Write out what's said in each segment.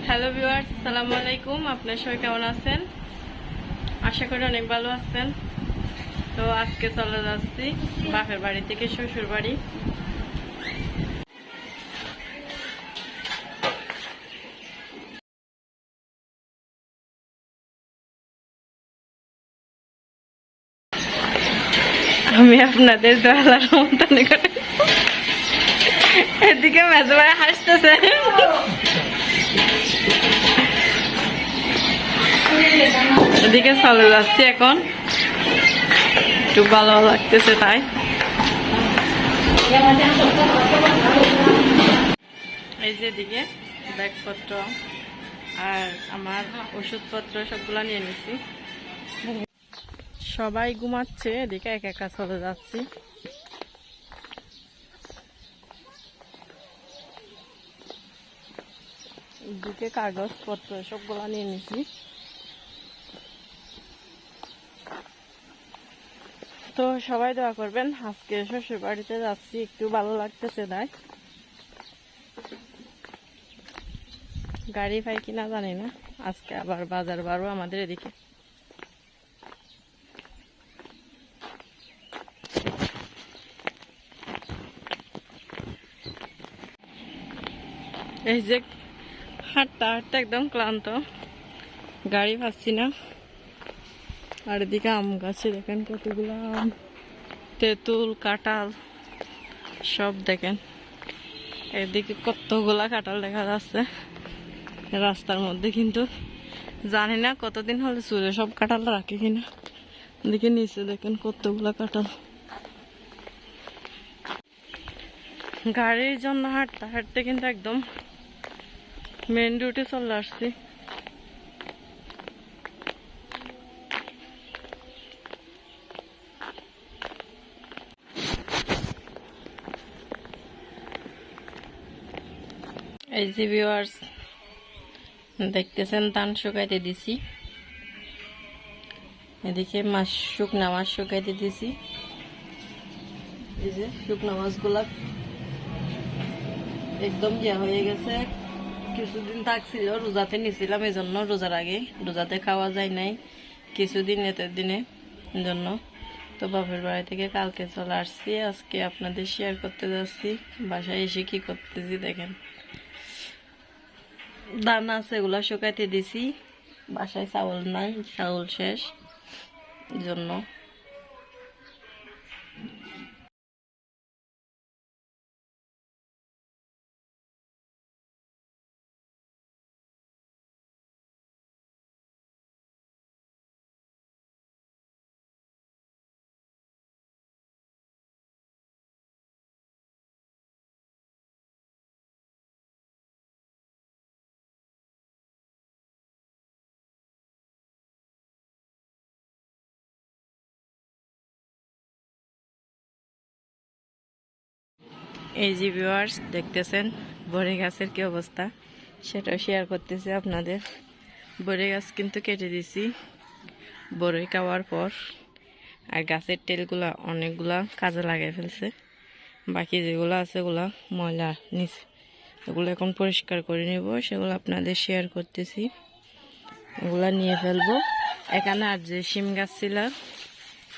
Hello viewers, আসসালামু আলাইকুম। আপনারা সবাই কেমন আছেন? আশা করি অনেক ভালো আছেন। তো আজকে চলে যাচ্ছি বাপের বাড়ি থেকে শ্বশুর বাড়ি। আমি আপনাদের দয়ালার মতন এদিকে মেজবাই হাসতেছে। এদিকে চলে যাচ্ছি এখন, একটু ভালো লাগতেছে তাই। এই যে এদিকে ব্যাগপত্র আর আমার ওষুধপত্র সবগুলা নিয়ে নিছি। সবাই ঘুমাচ্ছে, এদিকে একা একা চলে যাচ্ছি। এদিকে কাগজপত্র সবগুলা নিয়ে নিছি। তো সবাই দোয়া করবেন, আজকে শ্বশুর বাড়িতে যাচ্ছি, একটু ভালো লাগতেছে তাই। গাড়ি পাই কিনা জানি না, আজকে আবার বাজার বারও আমাদের এদিকে। এই যে হাঁটতে হাঁটতে একদম ক্লান্ত, গাড়ি পাচ্ছি না। আর এদিকে আম গাছে দেখেন কতগুলো আম, তেঁতুল, কাঁঠাল সব দেখেন। এদিকে কতগুলা কাঁঠাল দেখা যাচ্ছে রাস্তার মধ্যে, কিন্তু জানি না কতদিন হলে চুলে সব কাঁঠাল রাখে কিনা। এদিকে নিচে দেখেন কতগুলা কাঁঠাল। গাড়ির জন্য হাঁটতে হাঁটতে কিন্তু একদম মেন রুটে চলে আসছি। এই যে ভিউয়ার্স দেখতেছেন, ধান শুকাইতে দিছি। এদিকে শুকনা মাছ শুকাইতে দিছি। এই যে শুকনা মাছগুলা একদম ইয়া হয়ে গেছে, কিছুদিন থাকছিল, রোজাতে নিছিলাম, এই জন্য রোজার আগে, রোজাতে খাওয়া যায় নাই কিছুদিন, এতের দিনে জন্য। তো বাপের বাড়ি থেকে কালকে চলে আসছি, আজকে আপনাদের শেয়ার করতে যাচ্ছি বাসায় এসে কি করতেছি দেখেন। দানা আছে, এগুলা শুকাইতে দিছি, বাসায় চাউল নাই, চাউল শেষ জন্য। এই যে ভিউয়ার্স দেখতেছেন বড়ি গাছের কি অবস্থা, সেটাও শেয়ার করতেছি আপনাদের। বড়ি গাছ কিন্তু কেটে দিছি বড়ই খাওয়ার পর, আর গাছের তেলগুলা অনেকগুলা কাজে লাগিয়ে ফেলছে। বাকি যেগুলো আছে ওগুলা ময়লা নিচে, এগুলো এখন পরিষ্কার করে নেব, সেগুলো আপনাদের শেয়ার করতেছি। এগুলা নিয়ে ফেলবো। এখানে আর যে শিম গাছ ছিল,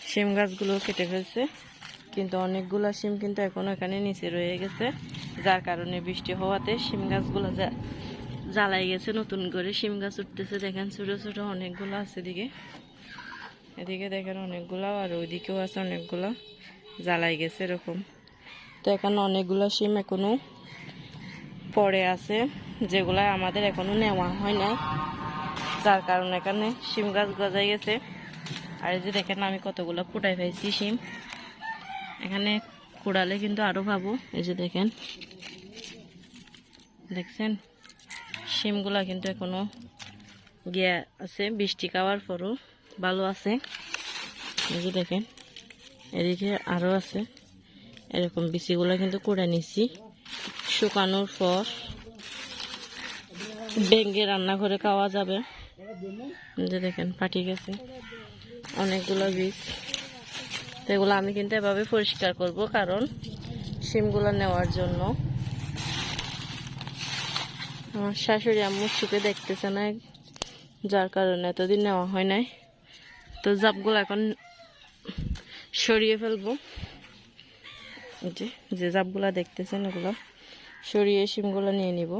শিম গাছগুলো কেটে ফেলছে, কিন্তু অনেকগুলো শিম কিন্তু এখন এখানে নিচে রয়ে গেছে, যার কারণে বৃষ্টি হওয়াতে শিম গাছগুলো জ্বালাই গেছে, নতুন করে শিম গাছ উঠতেছে। দেখেন ছোট ছোট অনেকগুলো আছে এদিকে, এদিকে দেখেন অনেকগুলো, আর ওইদিকেও আছে অনেকগুলো, জ্বালাই গেছে এরকম। তো এখানে অনেকগুলো শিম এখনো পড়ে আছে, যেগুলা আমাদের এখনো নেওয়া হয় নাই, যার কারণে এখানে শিম গাছ গজাই গেছে। আর এই যে দেখেন আমি কতগুলো কুটাই পাইছি শিম, এখানে কুড়ালে কিন্তু আরো পাবো। এই যে দেখেন, দেখছেন শিমগুলা কিন্তু এখনো গিয়া আছে, বৃষ্টি খাওয়ার পরও ভালো আছে। এই যে দেখেন এদিকে আরো আছে এরকম, বিচিগুলা কিন্তু কুড়ে নিছি, শুকানোর পর ভেঙে রান্না করে খাওয়া যাবে। যে দেখেন পাটি গেছে অনেকগুলো বীজ, তো এগুলো আমি কিন্তু এভাবে পরিষ্কার করব, কারণ শিমগুলো নেওয়ার জন্য। আমার শাশুড়ি আম্মুর চোখে দেখতেছে না, যার কারণে এতদিন নেওয়া হয় নাই। তো জাপগুলো এখন সরিয়ে ফেলবো। যে জাপগুলা দেখতেছেন, ওগুলো সরিয়ে শিমগুলো নিয়ে নিব।